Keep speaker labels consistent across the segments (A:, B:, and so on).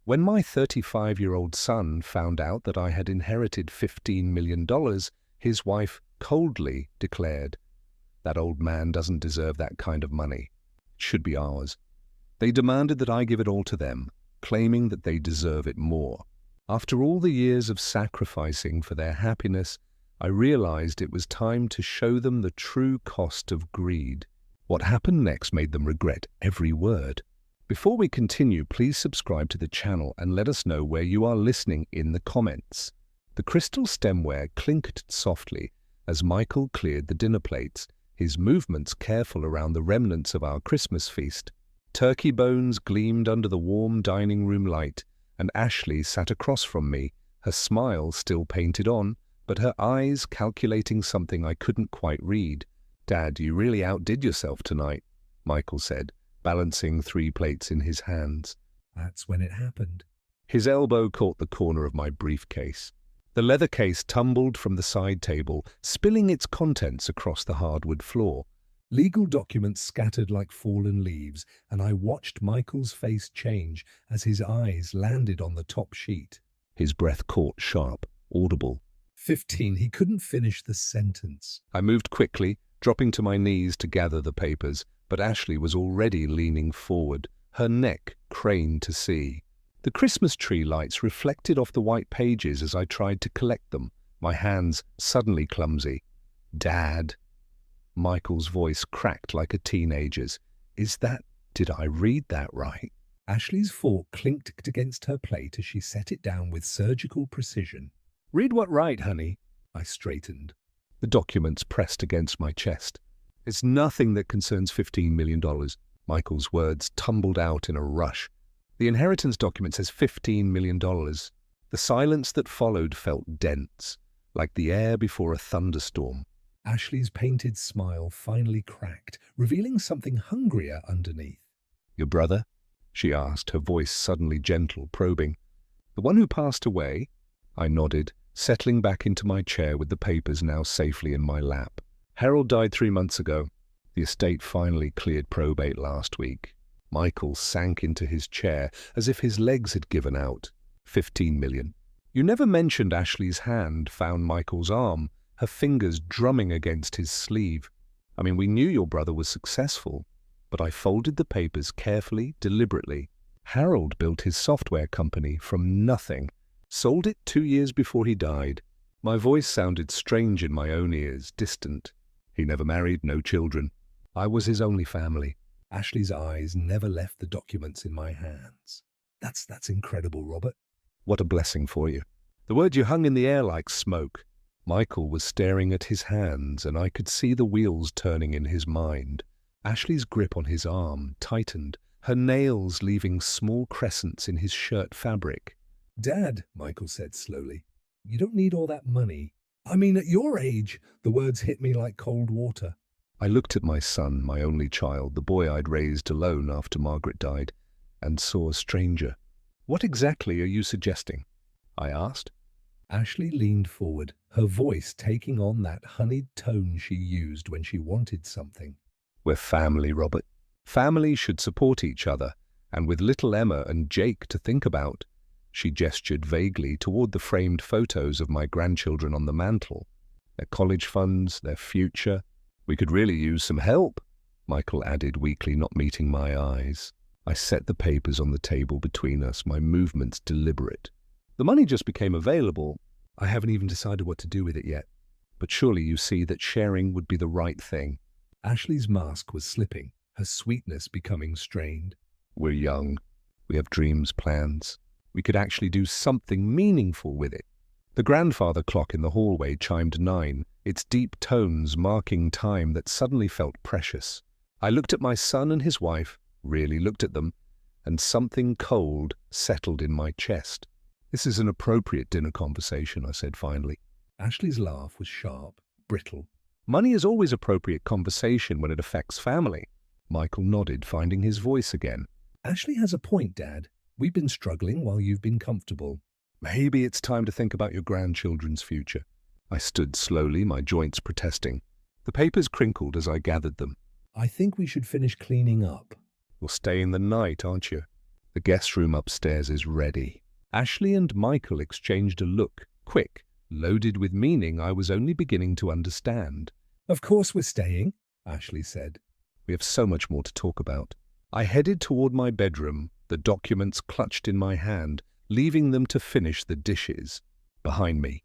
A: When my 35-year-old son found out that I had inherited $15 million, his wife coldly declared, "That old man doesn't deserve that kind of money. It should be ours." They demanded that I give it all to them, claiming that they deserve it more. After all the years of sacrificing for their happiness, I realized it was time to show them the true cost of greed. What happened next made them regret every word. Before we continue, please subscribe to the channel and let us know where you are listening in the comments. The crystal stemware clinked softly as Michael cleared the dinner plates, his movements careful around the remnants of our Christmas feast. Turkey bones gleamed under the warm dining room light, and Ashley sat across from me, her smile still painted on, but her eyes calculating something I couldn't quite read. "Dad, you really outdid yourself tonight," Michael said, balancing 3 plates in his hands.
B: That's when it happened.
A: His elbow caught the corner of my briefcase. The leather case tumbled from the side table, spilling its contents across the hardwood floor.
B: Legal documents scattered like fallen leaves, and I watched Michael's face change as his eyes landed on the top sheet.
A: His breath caught sharp, audible.
B: 15. He couldn't finish the sentence.
A: I moved quickly, dropping to my knees to gather the papers, but Ashley was already leaning forward, her neck craned to see. The Christmas tree lights reflected off the white pages as I tried to collect them, my hands suddenly clumsy. "Dad." Michael's voice cracked like a teenager's. Did I read that right?
B: Ashley's fork clinked against her plate as she set it down with surgical precision.
A: "Read what right, honey?"
B: I straightened.
A: The documents pressed against my chest. "It's nothing that concerns $15 million. Michael's words tumbled out in a rush. "The inheritance document says $15 million. The silence that followed felt dense, like the air before a thunderstorm.
B: Ashley's painted smile finally cracked, revealing something hungrier underneath.
A: "Your brother?" she asked, her voice suddenly gentle, probing. "The one who passed away?" I nodded, settling back into my chair with the papers now safely in my lap. "Harold died 3 months ago. The estate finally cleared probate last week." Michael sank into his chair as if his legs had given out. $15 million. "You never mentioned." Ashley's hand found Michael's arm, her fingers drumming against his sleeve. "I mean, we knew your brother was successful." But I folded the papers carefully, deliberately. "Harold built his software company from nothing. Sold it 2 years before he died." My voice sounded strange in my own ears, distant. "He never married, no children. I was his only family."
B: Ashley's eyes never left the documents in my hands. That's incredible, Robert."
A: "What a blessing for you." The word you hung in the air like smoke. Michael was staring at his hands, and I could see the wheels turning in his mind. Ashley's grip on his arm tightened, her nails leaving small crescents in his shirt fabric.
B: "Dad," Michael said slowly, "you don't need all that money. I mean, at your age." The words hit me like cold water.
A: I looked at my son, my only child, the boy I'd raised alone after Margaret died, and saw a stranger. "What exactly are you suggesting?" I asked.
B: Ashley leaned forward, her voice taking on that honeyed tone she used when she wanted something.
A: "We're family, Robert. Family should support each other, and with little Emma and Jake to think about." She gestured vaguely toward the framed photos of my grandchildren on the mantel. "Their college funds, their future. We could really use some help," Michael added weakly, not meeting my eyes. I set the papers on the table between us, my movements deliberate. "The money just became available. I haven't even decided what to do with it yet. But surely you see that sharing would be the right thing."
B: Ashley's mask was slipping, her sweetness becoming strained.
A: "We're young. We have dreams, plans. We could actually do something meaningful with it." The grandfather clock in the hallway chimed 9, its deep tones marking time that suddenly felt precious. I looked at my son and his wife, really looked at them, and something cold settled in my chest. "This is an appropriate dinner conversation," I said finally.
B: Ashley's laugh was sharp, brittle.
A: "Money is always appropriate conversation when it affects family." Michael nodded, finding his voice again.
B: "Ashley has a point, Dad. We've been struggling while you've been comfortable."
A: "Maybe it's time to think about your grandchildren's future." I stood slowly, my joints protesting. The papers crinkled as I gathered them.
B: "I think we should finish cleaning up."
A: "You'll stay in the night, aren't you?" The guest room upstairs is ready. Ashley and Michael exchanged a look, quick, loaded with meaning I was only beginning to understand.
B: Of course we're staying, Ashley said.
A: We have so much more to talk about. I headed toward my bedroom, the documents clutched in my hand, leaving them to finish the dishes. Behind me,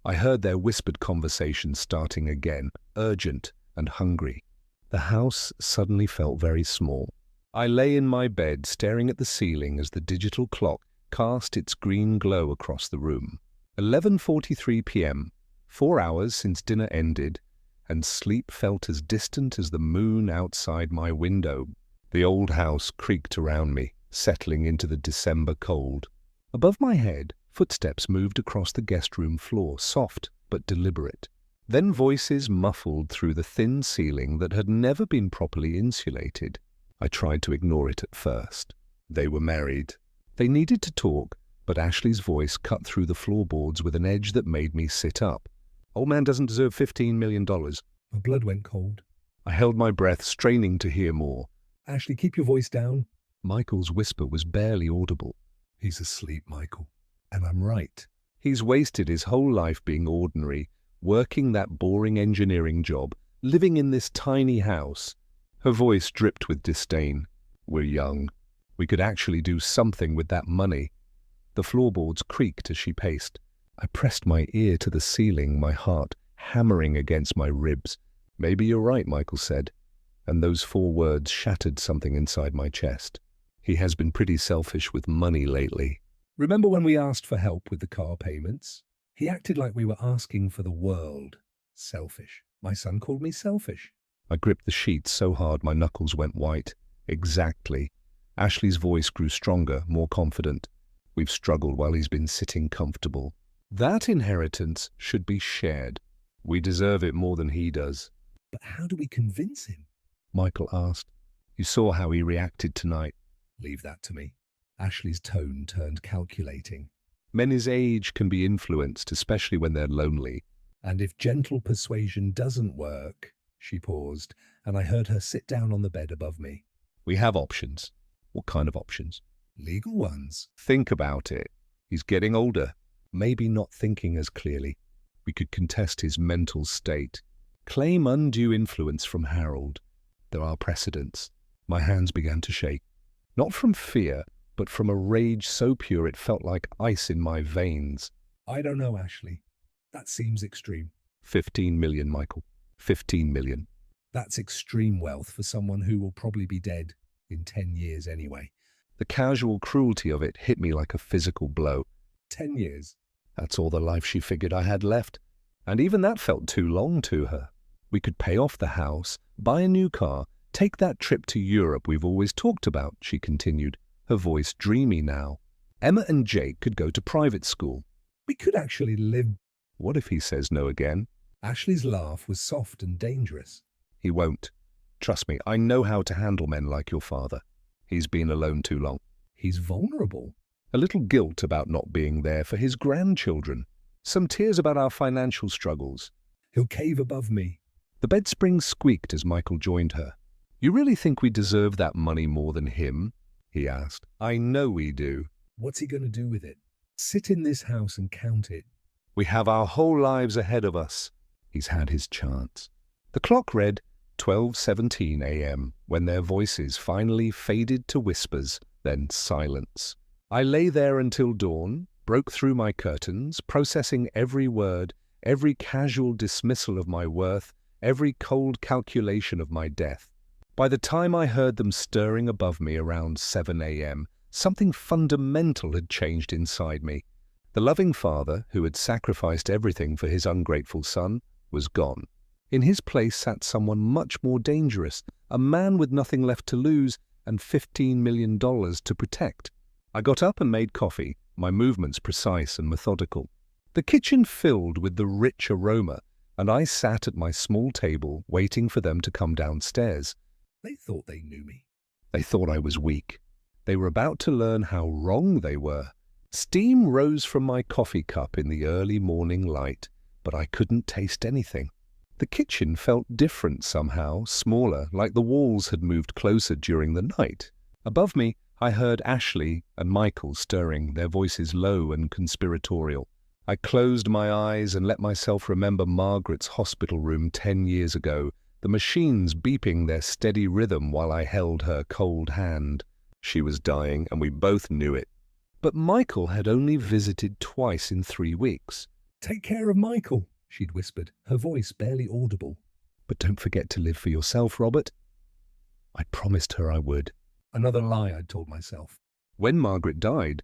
A: I heard their whispered conversation starting again, urgent and hungry. The house suddenly felt very small. I lay in my bed, staring at the ceiling as the digital clock cast its green glow across the room. 11:43 p.m., 4 hours since dinner ended, and sleep felt as distant as the moon outside my window. The old house creaked around me, settling into the December cold. Above my head, footsteps moved across the guest room floor, soft but deliberate. Then voices muffled through the thin ceiling that had never been properly insulated. I tried to ignore it at first. They were married. They needed to talk, but Ashley's voice cut through the floorboards with an edge that made me sit up. Old man doesn't deserve $15 million.
B: My blood went cold.
A: I held my breath, straining to hear more.
B: Ashley, keep your voice down.
A: Michael's whisper was barely audible.
B: He's asleep, Michael. And I'm right.
A: He's wasted his whole life being ordinary, working that boring engineering job, living in this tiny house. Her voice dripped with disdain. We're young. We could actually do something with that money. The floorboards creaked as she paced. I pressed my ear to the ceiling, my heart hammering against my ribs. Maybe you're right, Michael said, and those 4 words shattered something inside my chest. He has been pretty selfish with money lately.
B: Remember when we asked for help with the car payments? He acted like we were asking for the world. Selfish. My son called me selfish.
A: I gripped the sheets so hard my knuckles went white. Exactly. Ashley's voice grew stronger, more confident. We've struggled while he's been sitting comfortable. That inheritance should be shared. We deserve it more than he does.
B: But how do we convince him?
A: Michael asked. You saw how he reacted tonight.
B: Leave that to me. Ashley's tone turned calculating.
A: Men his age can be influenced, especially when they're lonely.
B: And if gentle persuasion doesn't work, she paused, and I heard her sit down on the bed above me.
A: We have options. What kind of options?
B: Legal ones.
A: Think about it. He's getting older, maybe not thinking as clearly. We could contest his mental state. Claim undue influence from Harold. There are precedents. My hands began to shake. Not from fear, but from a rage so pure it felt like ice in my veins.
B: I don't know, Ashley. That seems extreme.
A: 15 million, Michael. 15 million.
B: That's extreme wealth for someone who will probably be dead in 10 years anyway.
A: The casual cruelty of it hit me like a physical blow.
B: 10 years.
A: That's all the life she figured I had left. And even that felt too long to her. We could pay off the house, buy a new car, take that trip to Europe we've always talked about, she continued, her voice dreamy now. Emma and Jake could go to private school.
B: We could actually live.
A: What if he says no again?
B: Ashley's laugh was soft and dangerous.
A: He won't. Trust me, I know how to handle men like your father. He's been alone too long.
B: He's vulnerable.
A: A little guilt about not being there for his grandchildren. Some tears about our financial struggles.
B: He'll cave above me.
A: The bed springs squeaked as Michael joined her. You really think we deserve that money more than him? He asked. I know we do.
B: What's he going to do with it? Sit in this house and count it.
A: We have our whole lives ahead of us. He's had his chance. The clock read 12:17 a.m. when their voices finally faded to whispers, then silence. I lay there until dawn, broke through my curtains, processing every word, every casual dismissal of my worth, every cold calculation of my death. By the time I heard them stirring above me around 7 a.m., something fundamental had changed inside me. The loving father, who had sacrificed everything for his ungrateful son, was gone. In his place sat someone much more dangerous, a man with nothing left to lose and $15 million to protect. I got up and made coffee, my movements precise and methodical. The kitchen filled with the rich aroma, and I sat at my small table waiting for them to come downstairs.
B: They thought they knew me.
A: They thought I was weak. They were about to learn how wrong they were. Steam rose from my coffee cup in the early morning light, but I couldn't taste anything. The kitchen felt different somehow, smaller, like the walls had moved closer during the night. Above me, I heard Ashley and Michael stirring, their voices low and conspiratorial. I closed my eyes and let myself remember Margaret's hospital room 10 years ago, the machines beeping their steady rhythm while I held her cold hand. She was dying, and we both knew it. But Michael had only visited twice in 3 weeks.
B: "Take care of Michael," she'd whispered, her voice barely audible.
A: "But don't forget to live for yourself, Robert." I promised her I would.
B: Another lie I'd told myself.
A: When Margaret died,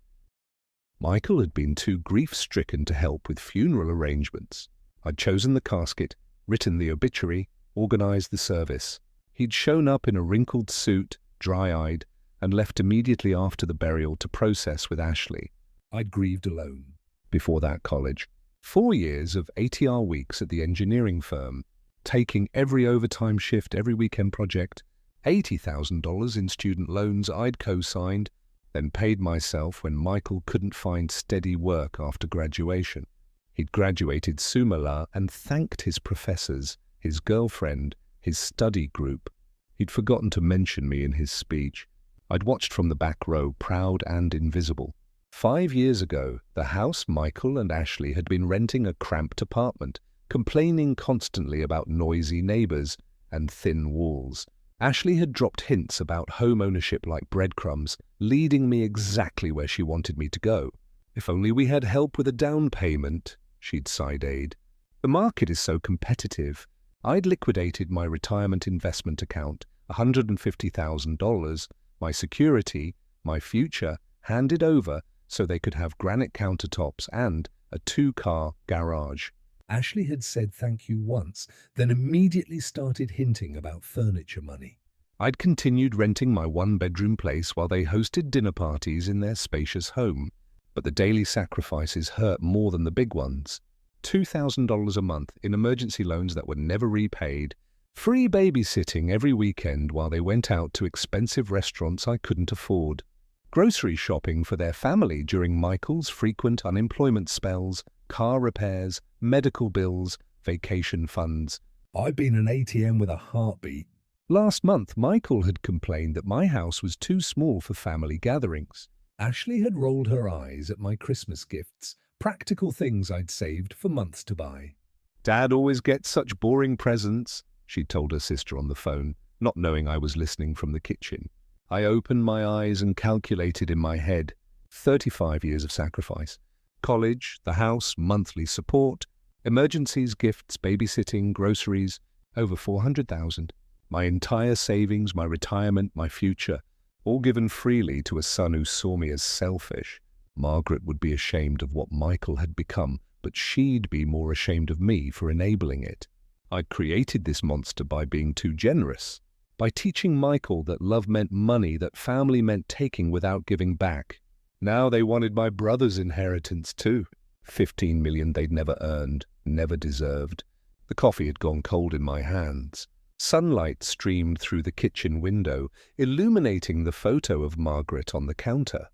A: Michael had been too grief-stricken to help with funeral arrangements. I'd chosen the casket, written the obituary, organized the service. He'd shown up in a wrinkled suit, dry-eyed, and left immediately after the burial to process with Ashley.
B: I'd grieved alone.
A: Before that, college. 4 years of 80-hour weeks at the engineering firm, taking every overtime shift, every weekend project, $80,000 in student loans I'd co-signed, then paid myself when Michael couldn't find steady work after graduation. He'd graduated summa la and thanked his professors, his girlfriend, his study group. He'd forgotten to mention me in his speech. I'd watched from the back row, proud and invisible. 5 years ago, the house Michael and Ashley had been renting a cramped apartment, complaining constantly about noisy neighbors and thin walls. Ashley had dropped hints about home ownership like breadcrumbs, leading me exactly where she wanted me to go. If only we had help with a down payment, she'd side-aid. The market is so competitive. I'd liquidated my retirement investment account, $150,000, my security, my future, handed over so they could have granite countertops and a 2-car garage.
B: Ashley had said thank you once, then immediately started hinting about furniture money.
A: I'd continued renting my 1-bedroom place while they hosted dinner parties in their spacious home. But the daily sacrifices hurt more than the big ones. $2,000 a month in emergency loans that were never repaid, free babysitting every weekend while they went out to expensive restaurants I couldn't afford, grocery shopping for their family during Michael's frequent unemployment spells, car repairs, medical bills, vacation funds.
B: I've been an ATM with a heartbeat.
A: Last month, Michael had complained that my house was too small for family gatherings.
B: Ashley had rolled her eyes at my Christmas gifts, practical things I'd saved for months to buy.
A: "Dad always gets such boring presents," she told her sister on the phone, not knowing I was listening from the kitchen. I opened my eyes and calculated in my head. 35 years of sacrifice. College, the house, monthly support, emergencies, gifts, babysitting, groceries, over 400,000. My entire savings, my retirement, my future, all given freely to a son who saw me as selfish. Margaret would be ashamed of what Michael had become, but she'd be more ashamed of me for enabling it. I'd created this monster by being too generous, by teaching Michael that love meant money, that family meant taking without giving back. Now they wanted my brother's inheritance too. 15 million they'd never earned, never deserved. The coffee had gone cold in my hands. Sunlight streamed through the kitchen window, illuminating the photo of Margaret on the counter.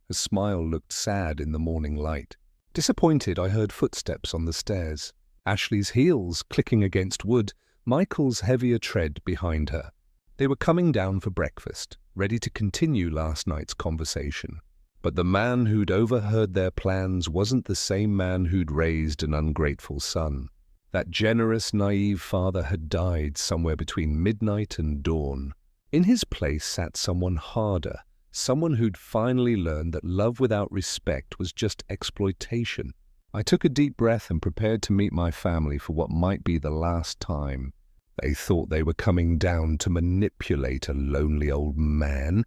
A: Her smile looked sad in the morning light. Disappointed, I heard footsteps on the stairs. Ashley's heels clicking against wood, Michael's heavier tread behind her. They were coming down for breakfast, ready to continue last night's conversation. But the man who'd overheard their plans wasn't the same man who'd raised an ungrateful son. That generous, naive father had died somewhere between midnight and dawn. In his place sat someone harder, someone who'd finally learned that love without respect was just exploitation. I took a deep breath and prepared to meet my family for what might be the last time. They thought they were coming down to manipulate a lonely old man.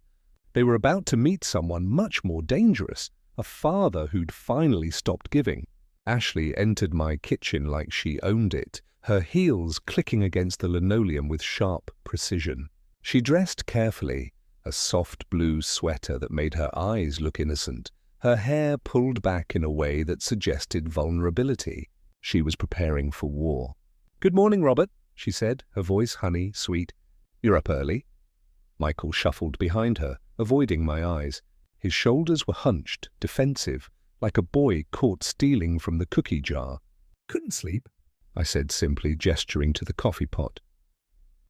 A: They were about to meet someone much more dangerous, a father who'd finally stopped giving. Ashley entered my kitchen like she owned it, her heels clicking against the linoleum with sharp precision. She dressed carefully, a soft blue sweater that made her eyes look innocent, her hair pulled back in a way that suggested vulnerability. She was preparing for war. "Good morning, Robert," she said, her voice honey, sweet. "You're up early." Michael shuffled behind her, avoiding my eyes. His shoulders were hunched, defensive, like a boy caught stealing from the cookie jar.
B: "Couldn't sleep,"
A: I said simply, gesturing to the coffee pot.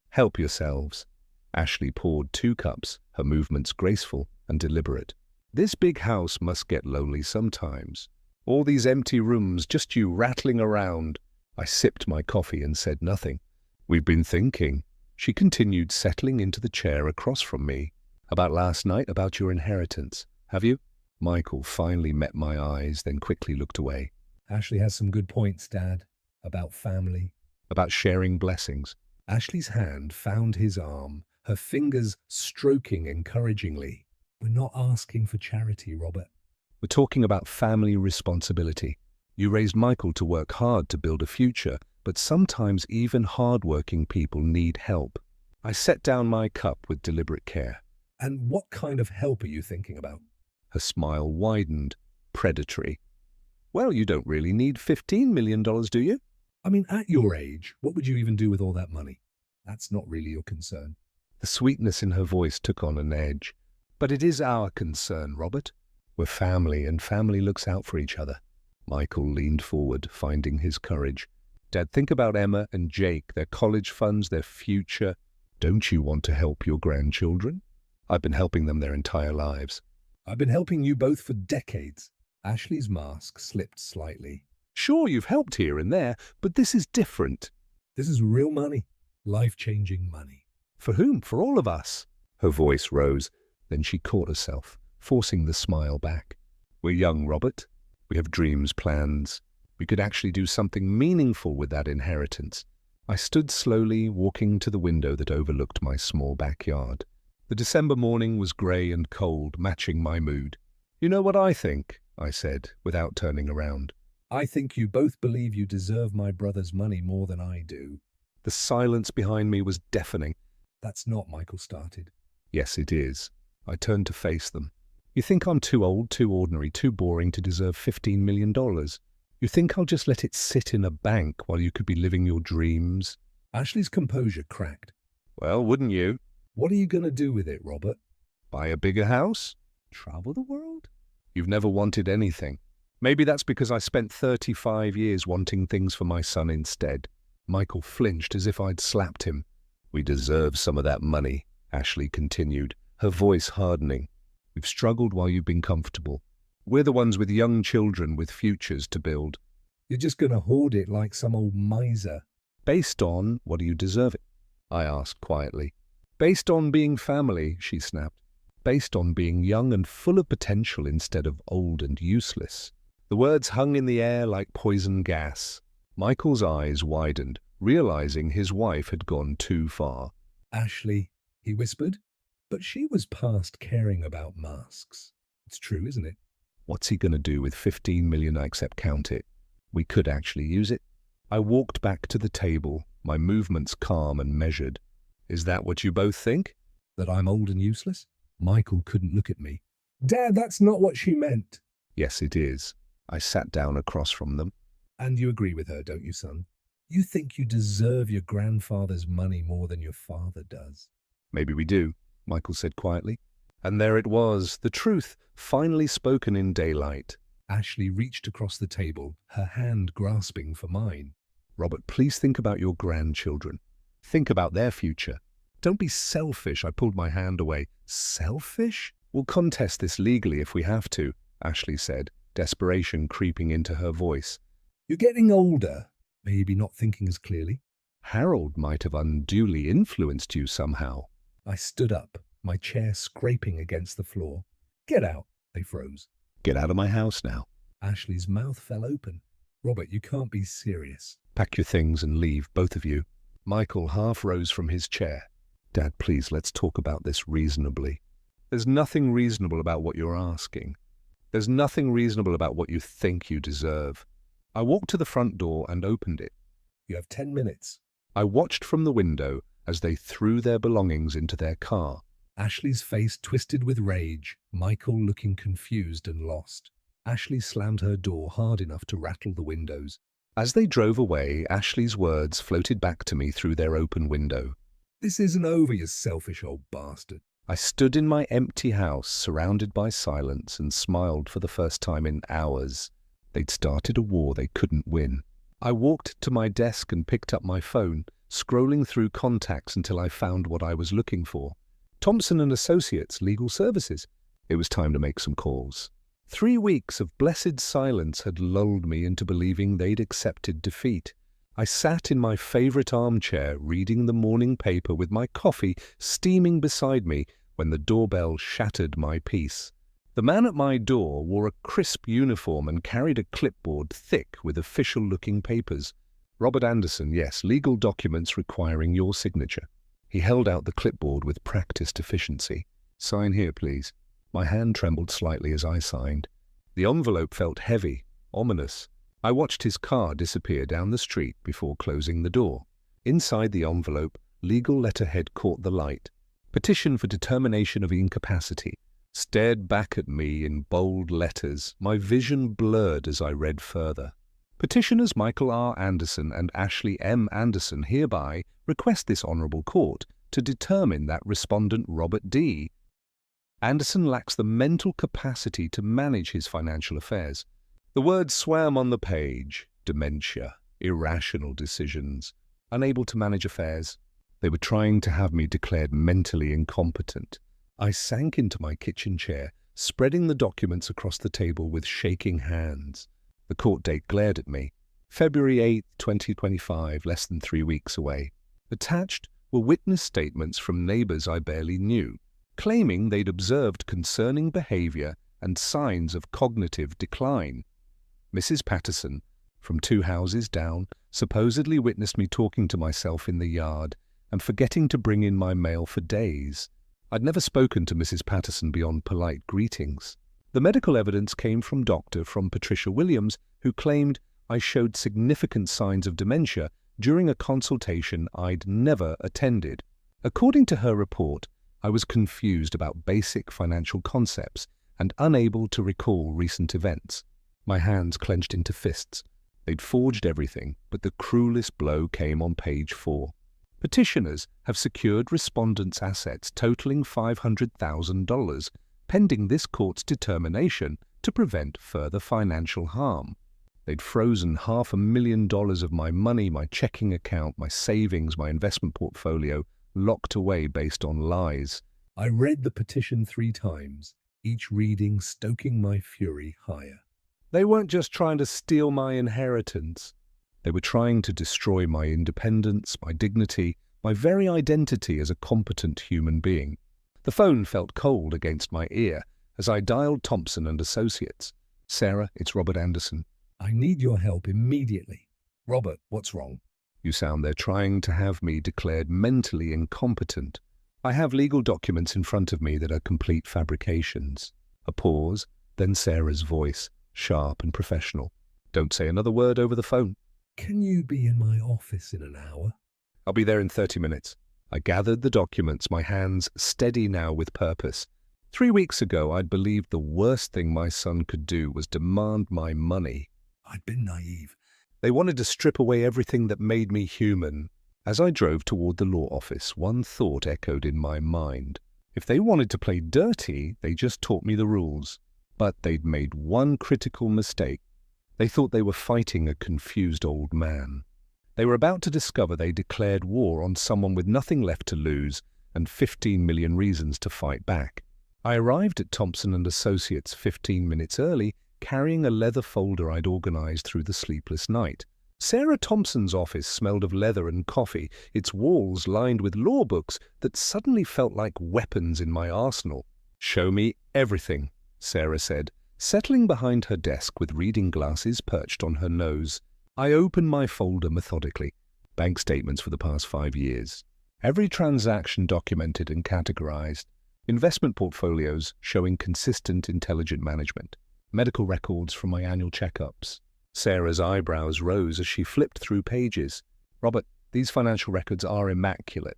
A: "Help yourselves." Ashley poured 2 cups, her movements graceful and deliberate. This big house must get lonely sometimes. All these empty rooms, just you rattling around. I sipped my coffee and said nothing. We've been thinking, she continued, settling into the chair across from me. About last night, about your inheritance. Have you? Michael finally met my eyes, then quickly looked away.
B: Ashley has some good points, Dad, about family.
A: About sharing blessings.
B: Ashley's hand found his arm, her fingers stroking encouragingly. We're not asking for charity, Robert.
A: We're talking about family responsibility. You raised Michael to work hard to build a future, but sometimes even hard-working people need help. I set down my cup with deliberate care.
B: And what kind of help are you thinking about?
A: Her smile widened, predatory. Well, you don't really need $15 million, do you?
B: I mean, at your age, what would you even do with all that money? That's not really your concern.
A: The sweetness in her voice took on an edge. But it is our concern, Robert. We're family, and family looks out for each other. Michael leaned forward, finding his courage. Dad, think about Emma and Jake, their college funds, their future. Don't you want to help your grandchildren? I've been helping them their entire lives.
B: I've been helping you both for decades. Ashley's mask slipped slightly.
A: Sure, you've helped here and there, but this is different.
B: This is real money. Life-changing money.
A: For whom? For all of us. Her voice rose. Then she caught herself, forcing the smile back. We're young, Robert. We have dreams, plans. We could actually do something meaningful with that inheritance. I stood slowly, walking to the window that overlooked my small backyard. The December morning was grey and cold, matching my mood. You know what I think? I said, without turning around.
B: I think you both believe you deserve my brother's money more than I do.
A: The silence behind me was deafening.
B: That's not, Michael started.
A: Yes, it is. I turned to face them. You think I'm too old, too ordinary, too boring to deserve $15 million? You think I'll just let it sit in a bank while you could be living your dreams?
B: Ashley's composure cracked.
A: Well, wouldn't you?
B: What are you going to do with it, Robert?
A: Buy a bigger house?
B: Travel the world?
A: You've never wanted anything. Maybe that's because I spent 35 years wanting things for my son instead. Michael flinched as if I'd slapped him. We deserve some of that money, Ashley continued, her voice hardening. We've struggled while you've been comfortable. We're the ones with young children with futures to build.
B: You're just going to hoard it like some old miser.
A: Based on, what do you deserve it? I asked quietly. Based on being family, she snapped. Based on being young and full of potential instead of old and useless. The words hung in the air like poison gas. Michael's eyes widened, realizing his wife had gone too far.
B: Ashley, he whispered, but she was past caring about masks. It's true, isn't it?
A: What's he going to do with 15 million? I accept, count it. We could actually use it. I walked back to the table, my movements calm and measured. Is that what you both think?
B: That I'm old and useless? Michael couldn't look at me. Dad, that's not what she meant.
A: Yes, it is. I sat down across from them.
B: And you agree with her, don't you, son? You think you deserve your grandfather's money more than your father does.
A: Maybe we do, Michael said quietly. And there it was, the truth, finally spoken in daylight.
B: Ashley reached across the table, her hand grasping for mine.
A: Robert, please think about your grandchildren. Think about their future. Don't be selfish. I pulled my hand away. Selfish? We'll contest this legally if we have to, Ashley said, desperation creeping into her voice.
B: You're getting older, maybe not thinking as clearly.
A: Harold might have unduly influenced you somehow.
B: I stood up, my chair scraping against the floor. Get out, they froze.
A: Get out of my house now.
B: Ashley's mouth fell open. Robert, you can't be serious.
A: Pack your things and leave, both of you. Michael half rose from his chair. Dad, please, let's talk about this reasonably. There's nothing reasonable about what you're asking. There's nothing reasonable about what you think you deserve. I walked to the front door and opened it.
B: You have 10 minutes.
A: I watched from the window as they threw their belongings into their car.
B: Ashley's face twisted with rage, Michael looking confused and lost. Ashley slammed her door hard enough to rattle the windows.
A: As they drove away, Ashley's words floated back to me through their open window.
B: This isn't over, you selfish old bastard.
A: I stood in my empty house, surrounded by silence, and smiled for the first time in hours. They'd started a war they couldn't win. I walked to my desk and picked up my phone, scrolling through contacts until I found what I was looking for. Thompson and Associates Legal Services. It was time to make some calls. 3 weeks of blessed silence had lulled me into believing they'd accepted defeat. I sat in my favorite armchair reading the morning paper with my coffee steaming beside me when the doorbell shattered my peace. The man at my door wore a crisp uniform and carried a clipboard thick with official-looking papers. Robert Anderson, yes, legal documents requiring your signature. He held out the clipboard with practiced efficiency. Sign here, please. My hand trembled slightly as I signed. The envelope felt heavy, ominous. I watched his car disappear down the street before closing the door. Inside the envelope, legal letterhead caught the light. Petition for determination of incapacity. Stared back at me in bold letters, my vision blurred as I read further. Petitioners Michael R. Anderson and Ashley M. Anderson hereby request this honourable court to determine that respondent Robert D. Anderson lacks the mental capacity to manage his financial affairs. The words swam on the page: dementia, irrational decisions, unable to manage affairs. They were trying to have me declared mentally incompetent. I sank into my kitchen chair, spreading the documents across the table with shaking hands. The court date glared at me. February 8, 2025, less than 3 weeks away. Attached were witness statements from neighbours I barely knew, claiming they'd observed concerning behaviour and signs of cognitive decline. Mrs. Patterson, from 2 houses down, supposedly witnessed me talking to myself in the yard and forgetting to bring in my mail for days. I'd never spoken to Mrs. Patterson beyond polite greetings. The medical evidence came from Patricia Williams, who claimed I showed significant signs of dementia during a consultation I'd never attended. According to her report, I was confused about basic financial concepts and unable to recall recent events. My hands clenched into fists. They'd forged everything, but the cruelest blow came on page 4. Petitioners have secured respondents' assets totaling $500,000, pending this court's determination to prevent further financial harm. They'd frozen $500,000 of my money, my checking account, my savings, my investment portfolio, locked away based on lies.
B: I read the petition 3 times, each reading stoking my fury higher.
A: They weren't just trying to steal my inheritance. They were trying to destroy my independence, my dignity, my very identity as a competent human being. The phone felt cold against my ear as I dialed Thompson and Associates. Sarah, it's Robert Anderson.
B: I need your help immediately. Robert, what's wrong?
A: You sound they're trying to have me declared mentally incompetent. I have legal documents in front of me that are complete fabrications. A pause, then Sarah's voice, sharp and professional. Don't say another word over the phone.
B: Can you be in my office in an hour?
A: I'll be there in 30 minutes. I gathered the documents, my hands steady now with purpose. 3 weeks ago, I'd believed the worst thing my son could do was demand my money.
B: I'd been naive.
A: They wanted to strip away everything that made me human. As I drove toward the law office, one thought echoed in my mind. If they wanted to play dirty, they just taught me the rules. But they'd made one critical mistake. They thought they were fighting a confused old man. They were about to discover they declared war on someone with nothing left to lose and 15 million reasons to fight back. I arrived at Thompson and Associates 15 minutes early, carrying a leather folder I'd organized through the sleepless night. Sarah Thompson's office smelled of leather and coffee, its walls lined with law books that suddenly felt like weapons in my arsenal. "Show me everything," Sarah said, settling behind her desk with reading glasses perched on her nose. I opened my folder methodically. Bank statements for the past 5 years. Every transaction documented and categorized. Investment portfolios showing consistent, intelligent management. Medical records from my annual checkups. Sarah's eyebrows rose as she flipped through pages. "Robert, these financial records are immaculate.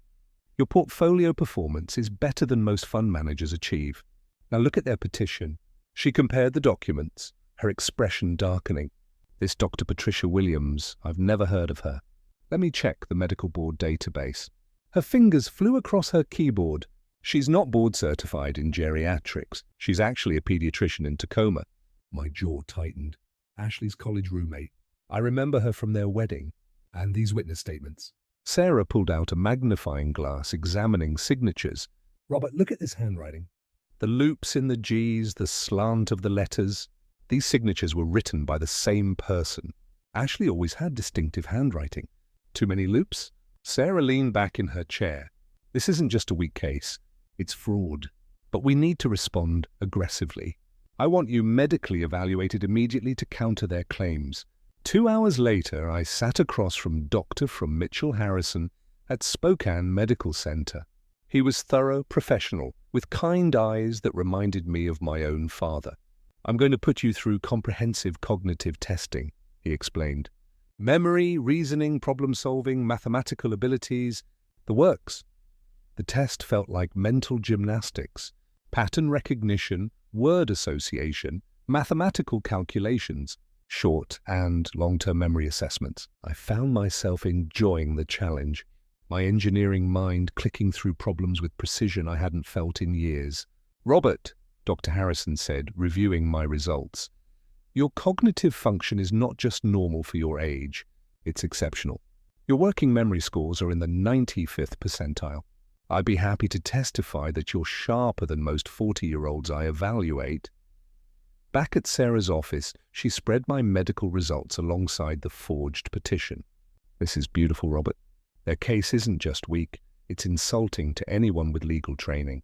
A: Your portfolio performance is better than most fund managers achieve. Now look at their petition." She compared the documents, her expression darkening. "This Dr. Patricia Williams, I've never heard of her. Let me check the medical board database." Her fingers flew across her keyboard. "She's not board certified in geriatrics. She's actually a pediatrician in Tacoma."
B: My jaw tightened. Ashley's college roommate. I remember her from their wedding. And these witness statements.
A: Sarah pulled out a magnifying glass, examining signatures.
B: Robert, look at this handwriting.
A: The loops in the G's, the slant of the letters. These signatures were written by the same person. Ashley always had distinctive handwriting. Too many loops? Sarah leaned back in her chair. This isn't just a weak case. It's fraud. But we need to respond aggressively. I want you medically evaluated immediately to counter their claims. 2 hours later, I sat across from Doctor from Mitchell Harrison at Spokane Medical Center. He was thorough, professional, with kind eyes that reminded me of my own father. I'm going to put you through comprehensive cognitive testing, he explained. Memory, reasoning, problem-solving, mathematical abilities, the works. The test felt like mental gymnastics, pattern recognition, word association, mathematical calculations, short and long-term memory assessments. I found myself enjoying the challenge, my engineering mind clicking through problems with precision I hadn't felt in years. Robert, Dr. Harrison said, reviewing my results, your cognitive function is not just normal for your age, it's exceptional. Your working memory scores are in the 95th percentile. I'd be happy to testify that you're sharper than most 40-year-olds I evaluate. Back at Sarah's office, she spread my medical results alongside the forged petition. This is beautiful, Robert. Their case isn't just weak, it's insulting to anyone with legal training.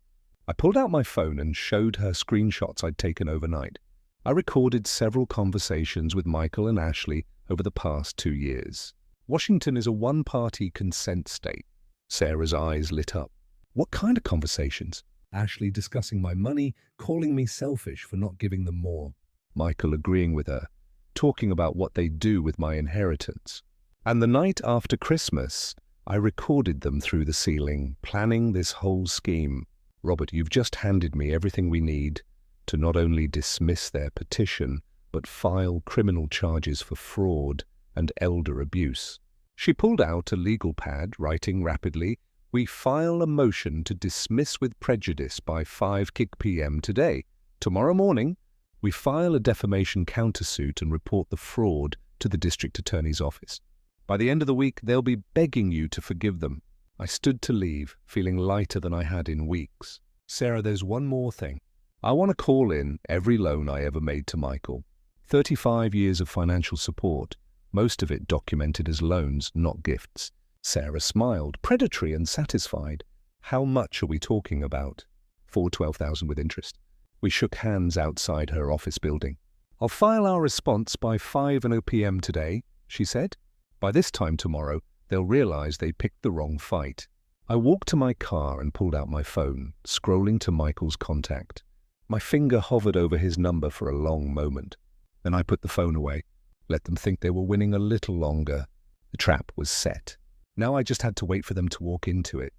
A: I pulled out my phone and showed her screenshots I'd taken overnight. I recorded several conversations with Michael and Ashley over the past 2 years. Washington is a one-party consent state. Sarah's eyes lit up. What kind of conversations?
B: Ashley discussing my money, calling me selfish for not giving them more.
A: Michael agreeing with her, talking about what they'd do with my inheritance. And the night after Christmas, I recorded them through the ceiling, planning this whole scheme. Robert, you've just handed me everything we need to not only dismiss their petition, but file criminal charges for fraud and elder abuse. She pulled out a legal pad, writing rapidly, we file a motion to dismiss with prejudice by 5 p.m. today. Tomorrow morning, we file a defamation countersuit and report the fraud to the district attorney's office. By the end of the week, they'll be begging you to forgive them. I stood to leave, feeling lighter than I had in weeks. Sarah, there's one more thing. I want to call in every loan I ever made to Michael. 35 years of financial support, most of it documented as loans, not gifts. Sarah smiled, predatory and satisfied. How much are we talking about? $412,000 with interest. We shook hands outside her office building. I'll file our response by 5 p.m. today, she said. By this time tomorrow, they'll realize they picked the wrong fight. I walked to my car and pulled out my phone, scrolling to Michael's contact. My finger hovered over his number for a long moment. Then I put the phone away, let them think they were winning a little longer. The trap was set. Now I just had to wait for them to walk into it.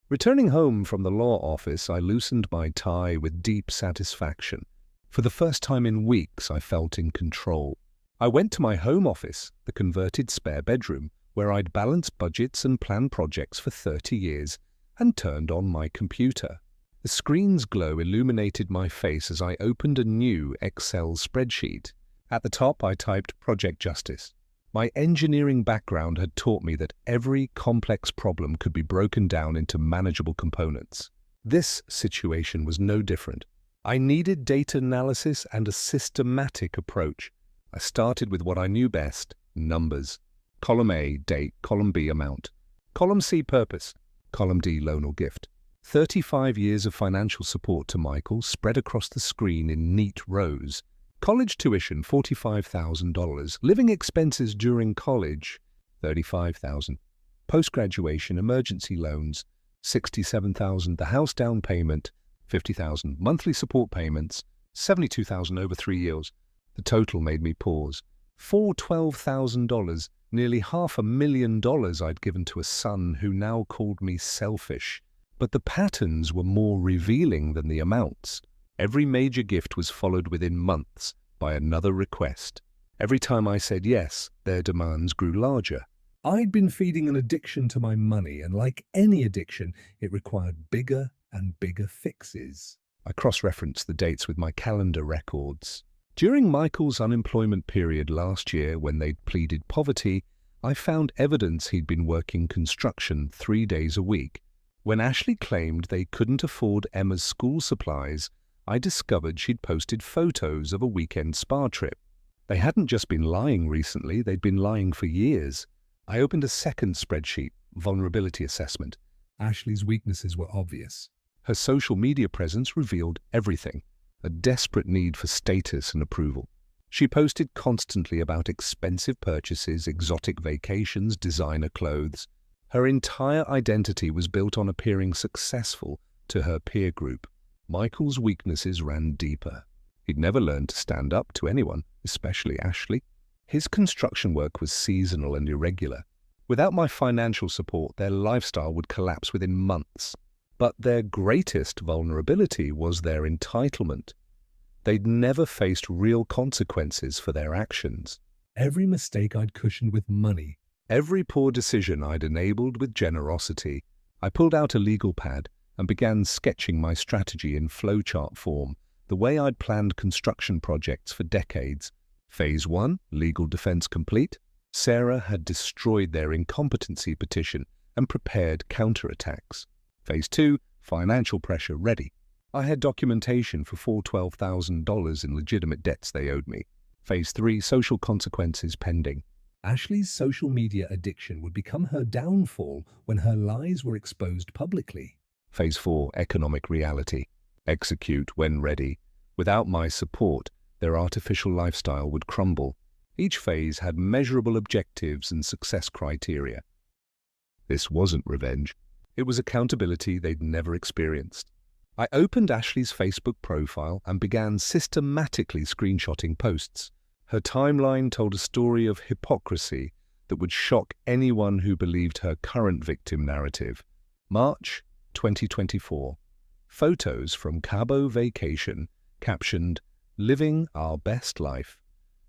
A: Returning home from the law office, I loosened my tie with deep satisfaction. For the first time in weeks, I felt in control. I went to my home office, the converted spare bedroom, where I'd balanced budgets and planned projects for 30 years, and turned on my computer. The screen's glow illuminated my face as I opened a new Excel spreadsheet. At the top, I typed Project Justice. My engineering background had taught me that every complex problem could be broken down into manageable components. This situation was no different. I needed data analysis and a systematic approach. I started with what I knew best, numbers. Column A, date. Column B, amount. Column C, purpose. Column D, loan or gift. 35 years of financial support to Michael spread across the screen in neat rows. College tuition, $45,000. Living expenses during college, $35,000. Post-graduation emergency loans, $67,000. The house down payment, $50,000. Monthly support payments, $72,000 over 3 years. The total made me pause. $412,000, nearly $500,000 I'd given to a son who now called me selfish. But the patterns were more revealing than the amounts. Every major gift was followed within months by another request. Every time I said yes, their demands grew larger.
B: I'd been feeding an addiction to my money, and like any addiction, it required bigger and bigger fixes.
A: I cross-referenced the dates with my calendar records. During Michael's unemployment period last year, when they'd pleaded poverty, I found evidence he'd been working construction 3 days a week. When Ashley claimed they couldn't afford Emma's school supplies, I discovered she'd posted photos of a weekend spa trip. They hadn't just been lying recently, they'd been lying for years. I opened a second spreadsheet, vulnerability assessment.
B: Ashley's weaknesses were obvious.
A: Her social media presence revealed everything, a desperate need for status and approval. She posted constantly about expensive purchases, exotic vacations, designer clothes. Her entire identity was built on appearing successful to her peer group. Michael's weaknesses ran deeper. He'd never learned to stand up to anyone, especially Ashley. His construction work was seasonal and irregular. Without my financial support, their lifestyle would collapse within months. But their greatest vulnerability was their entitlement. They'd never faced real consequences for their actions.
B: Every mistake I'd cushioned with money.
A: Every poor decision I'd enabled with generosity. I pulled out a legal pad and began sketching my strategy in flowchart form, the way I'd planned construction projects for decades. Phase 1, legal defense complete. Sarah had destroyed their incompetency petition and prepared counterattacks. Phase 2, financial pressure ready. I had documentation for $412,000 in legitimate debts they owed me. Phase 3, social consequences pending.
B: Ashley's social media addiction would become her downfall when her lies were exposed publicly.
A: Phase 4, economic reality. Execute when ready. Without my support, their artificial lifestyle would crumble. Each phase had measurable objectives and success criteria. This wasn't revenge. It was accountability they'd never experienced. I opened Ashley's Facebook profile and began systematically screenshotting posts. Her timeline told a story of hypocrisy that would shock anyone who believed her current victim narrative. March 2024. Photos from Cabo vacation, captioned, "Living our best life."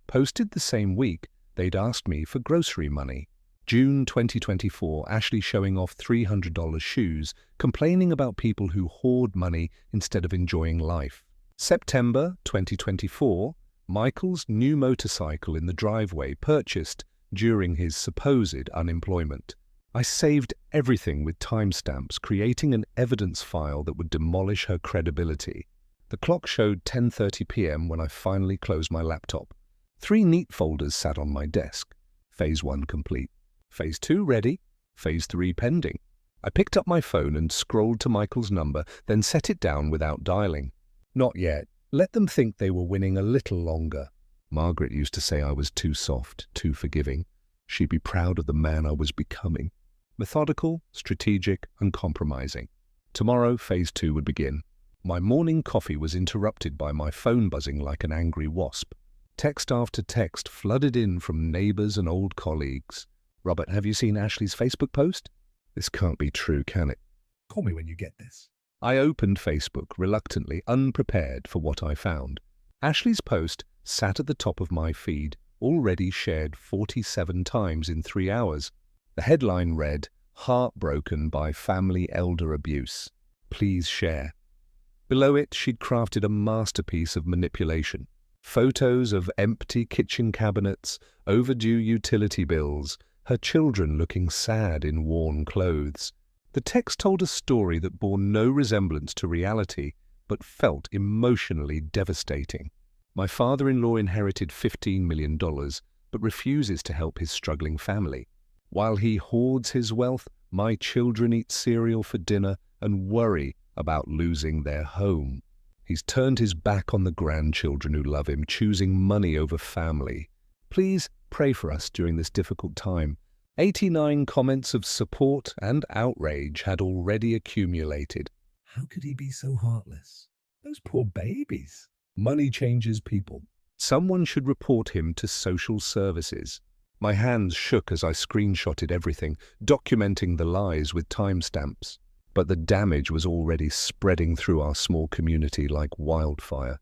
A: Posted the same week, they'd asked me for grocery money. June 2024, Ashley showing off $300 shoes, complaining about people who hoard money instead of enjoying life. September 2024, Michael's new motorcycle in the driveway purchased during his supposed unemployment. I saved everything with timestamps, creating an evidence file that would demolish her credibility. The clock showed 10:30 p.m. when I finally closed my laptop. 3 neat folders sat on my desk. Phase 1 complete. Phase 2 ready. Phase 3 pending. I picked up my phone and scrolled to Michael's number, then set it down without dialing. Not yet. Let them think they were winning a little longer. Margaret used to say I was too soft, too forgiving. She'd be proud of the man I was becoming. Methodical, strategic, uncompromising. Tomorrow, Phase 2 would begin. My morning coffee was interrupted by my phone buzzing like an angry wasp. Text after text flooded in from neighbors and old colleagues. "Robert, have you seen Ashley's Facebook post?" This can't be true, can it?
B: Call me when you get this.
A: I opened Facebook, reluctantly, unprepared for what I found. Ashley's post sat at the top of my feed, already shared 47 times in 3 hours. The headline read, "Heartbroken by family elder abuse. Please share." Below it, she'd crafted a masterpiece of manipulation. Photos of empty kitchen cabinets, overdue utility bills, her children looking sad in worn clothes. The text told a story that bore no resemblance to reality, but felt emotionally devastating. My father-in-law inherited $15 million, but refuses to help his struggling family. While he hoards his wealth, my children eat cereal for dinner and worry about losing their home. He's turned his back on the grandchildren who love him, choosing money over family. Please pray for us during this difficult time. 89 comments of support and outrage had already accumulated.
B: How could he be so heartless? Those poor babies. Money changes people.
A: Someone should report him to social services. My hands shook as I screenshotted everything, documenting the lies with timestamps. But the damage was already spreading through our small community like wildfire.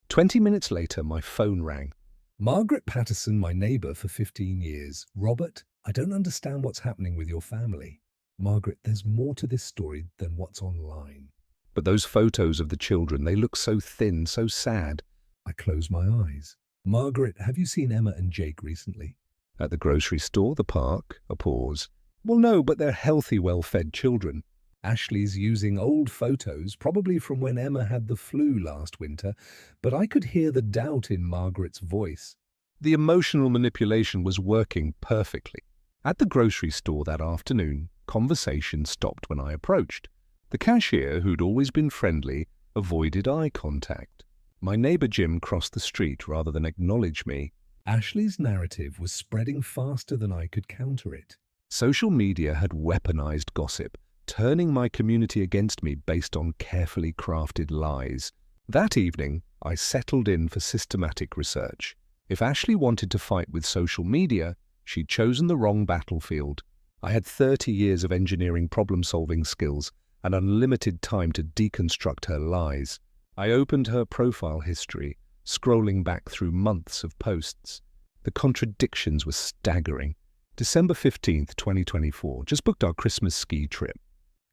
A: 20 minutes later, my phone rang.
B: Margaret Patterson, my neighbor for 15 years. "Robert, I don't understand what's happening with your family." "Margaret, there's more to this story than what's online."
A: But those photos of the children, they look so thin, so sad.
B: I closed my eyes. Margaret, have you seen Emma and Jake recently?
A: At the grocery store, the park, a pause. Well, no, but they're healthy, well-fed children.
B: Ashley's using old photos, probably from when Emma had the flu last winter, but I could hear the doubt in Margaret's voice.
A: The emotional manipulation was working perfectly. At the grocery store that afternoon, conversation stopped when I approached. The cashier, who'd always been friendly, avoided eye contact. My neighbor Jim crossed the street rather than acknowledge me.
B: Ashley's narrative was spreading faster than I could counter it.
A: Social media had weaponized gossip, turning my community against me based on carefully crafted lies. That evening, I settled in for systematic research. If Ashley wanted to fight with social media, she'd chosen the wrong battlefield. I had 30 years of engineering problem-solving skills and unlimited time to deconstruct her lies. I opened her profile history, scrolling back through months of posts. The contradictions were staggering. December 15th, 2024, just booked our Christmas ski trip.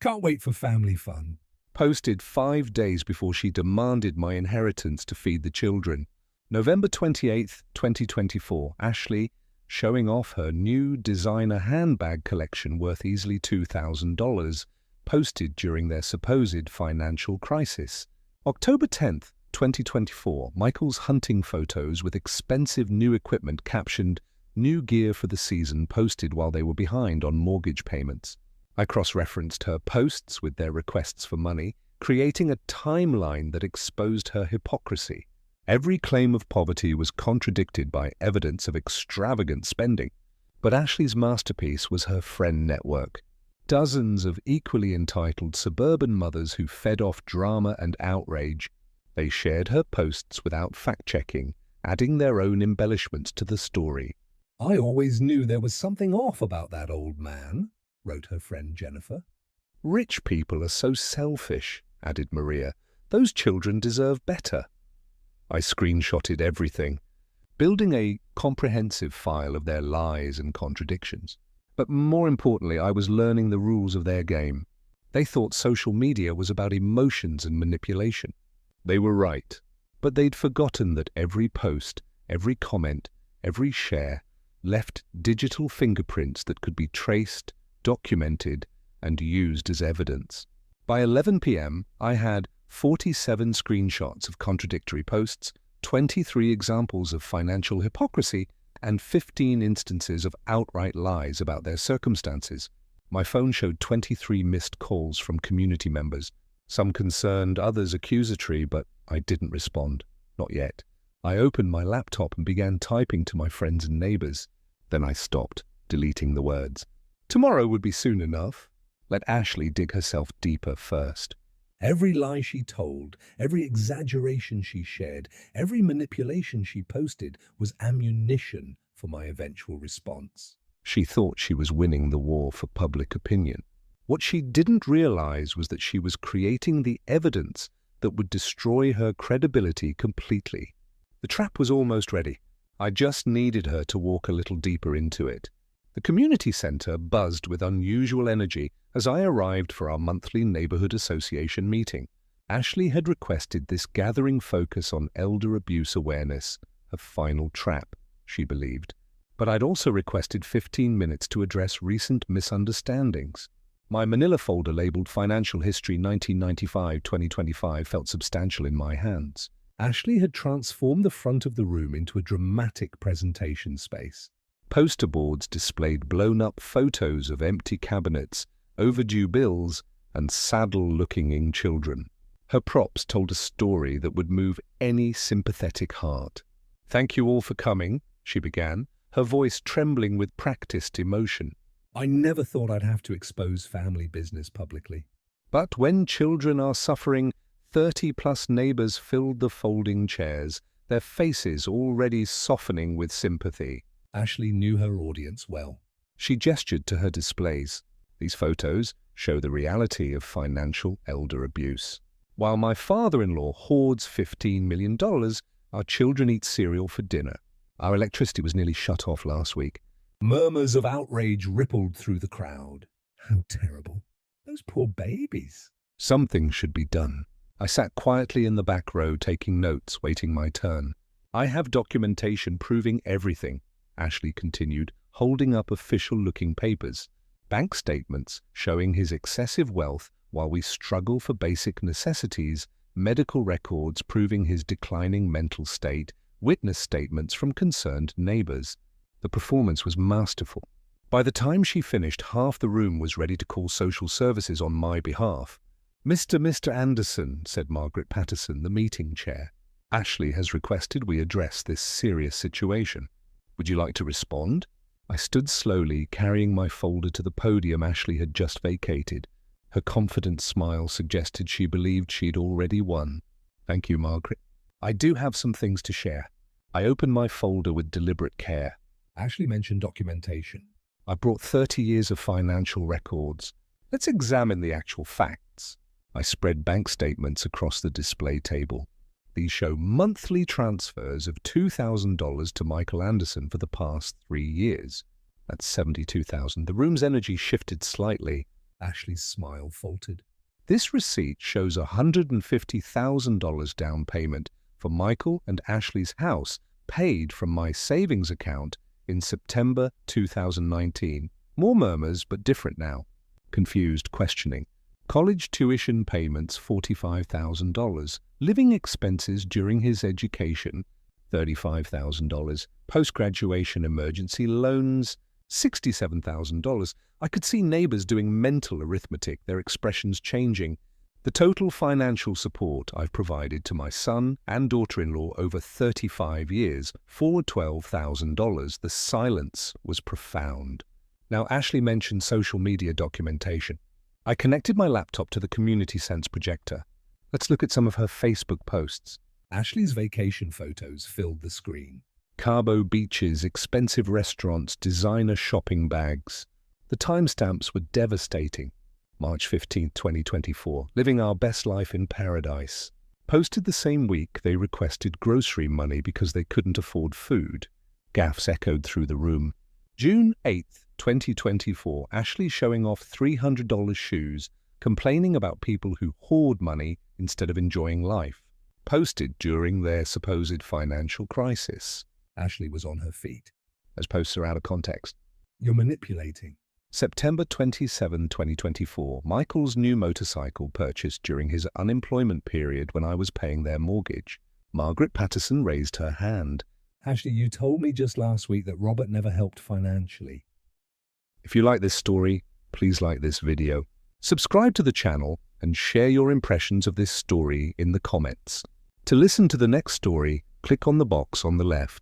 B: Can't wait for family fun.
A: Posted 5 days before she demanded my inheritance to feed the children. November 28th, 2024, Ashley, showing off her new designer handbag collection worth easily $2,000, posted during their supposed financial crisis. October 10th, 2024, Michael's hunting photos with expensive new equipment captioned "New gear for the season," posted while they were behind on mortgage payments. I cross-referenced her posts with their requests for money, creating a timeline that exposed her hypocrisy. Every claim of poverty was contradicted by evidence of extravagant spending. But Ashley's masterpiece was her friend network. Dozens of equally entitled suburban mothers who fed off drama and outrage. They shared her posts without fact-checking, adding their own embellishments to the story.
B: I always knew there was something off about that old man, wrote her friend Jennifer.
A: Rich people are so selfish, added Maria. Those children deserve better. I screenshotted everything, building a comprehensive file of their lies and contradictions. But more importantly, I was learning the rules of their game. They thought social media was about emotions and manipulation. They were right, but they'd forgotten that every post, every comment, every share left digital fingerprints that could be traced, documented, and used as evidence. By 11 p.m., I had 47 screenshots of contradictory posts, 23 examples of financial hypocrisy, and 15 instances of outright lies about their circumstances. My phone showed 23 missed calls from community members, some concerned, others accusatory, but I didn't respond. Not yet. I opened my laptop and began typing to my friends and neighbors. Then I stopped, deleting the words. Tomorrow would be soon enough. Let Ashley dig herself deeper first.
B: Every lie she told, every exaggeration she shared, every manipulation she posted was ammunition for my eventual response.
A: She thought she was winning the war for public opinion. What she didn't realize was that she was creating the evidence that would destroy her credibility completely. The trap was almost ready. I just needed her to walk a little deeper into it. The community center buzzed with unusual energy as I arrived for our monthly neighborhood association meeting. Ashley had requested this gathering focus on elder abuse awareness, a final trap, she believed. But I'd also requested 15 minutes to address recent misunderstandings. My manila folder labeled Financial History 1995-2025 felt substantial in my hands.
B: Ashley had transformed the front of the room into a dramatic presentation space.
A: Poster boards displayed blown-up photos of empty cabinets, overdue bills, and saddle-looking children. Her props told a story that would move any sympathetic heart. "Thank you all for coming," she began, her voice trembling with practiced emotion.
B: I never thought I'd have to expose family business publicly.
A: But when children are suffering, 30-plus neighbors filled the folding chairs, their faces already softening with sympathy.
B: Ashley knew her audience well.
A: She gestured to her displays. These photos show the reality of financial elder abuse. While my father-in-law hoards $15 million, our children eat cereal for dinner. Our electricity was nearly shut off last week.
B: Murmurs of outrage rippled through the crowd. How terrible. Those poor babies.
A: Something should be done. I sat quietly in the back row taking notes, waiting my turn. I have documentation proving everything, Ashley continued, holding up official-looking papers. Bank statements showing his excessive wealth while we struggle for basic necessities, medical records proving his declining mental state, witness statements from concerned neighbors. The performance was masterful. By the time she finished, half the room was ready to call social services on my behalf. Mr. Anderson, said Margaret Patterson, the meeting chair. Ashley has requested we address this serious situation. Would you like to respond? I stood slowly, carrying my folder to the podium Ashley had just vacated. Her confident smile suggested she believed she'd already won. Thank you, Margaret. I do have some things to share. I opened my folder with deliberate care.
B: Ashley mentioned documentation.
A: I brought 30 years of financial records. Let's examine the actual facts. I spread bank statements across the display table. These show monthly transfers of $2,000 to Michael Anderson for the past 3 years. That's $72,000. The room's energy shifted slightly.
B: Ashley's smile faltered.
A: This receipt shows $150,000 down payment for Michael and Ashley's house paid from my savings account in September 2019. More murmurs, but different now. Confused, questioning. College tuition payments, $45,000. Living expenses during his education, $35,000. Post-graduation emergency loans, $67,000. I could see neighbors doing mental arithmetic, their expressions changing. The total financial support I've provided to my son and daughter-in-law over 35 years, for $12,000. The silence was profound. Now, Ashley mentioned social media documentation. I connected my laptop to the Community Sense projector. Let's look at some of her Facebook posts.
B: Ashley's vacation photos filled the screen.
A: Cabo beaches, expensive restaurants, designer shopping bags. The timestamps were devastating. March 15, 2024, living our best life in paradise. Posted the same week, they requested grocery money because they couldn't afford food. Gaffes echoed through the room. June 8, 2024, Ashley showing off $300 shoes, complaining about people who hoard money instead of enjoying life. Posted during their supposed financial crisis.
B: Ashley was on her feet.
A: Those posts are out of context.
B: You're manipulating.
A: September 27, 2024, Michael's new motorcycle purchased during his unemployment period when I was paying their mortgage. Margaret Patterson raised her hand.
B: Ashley, you told me just last week that Robert never helped financially.
A: If you like this story, please like this video. Subscribe to the channel and share your impressions of this story in the comments. To listen to the next story, click on the box on the left.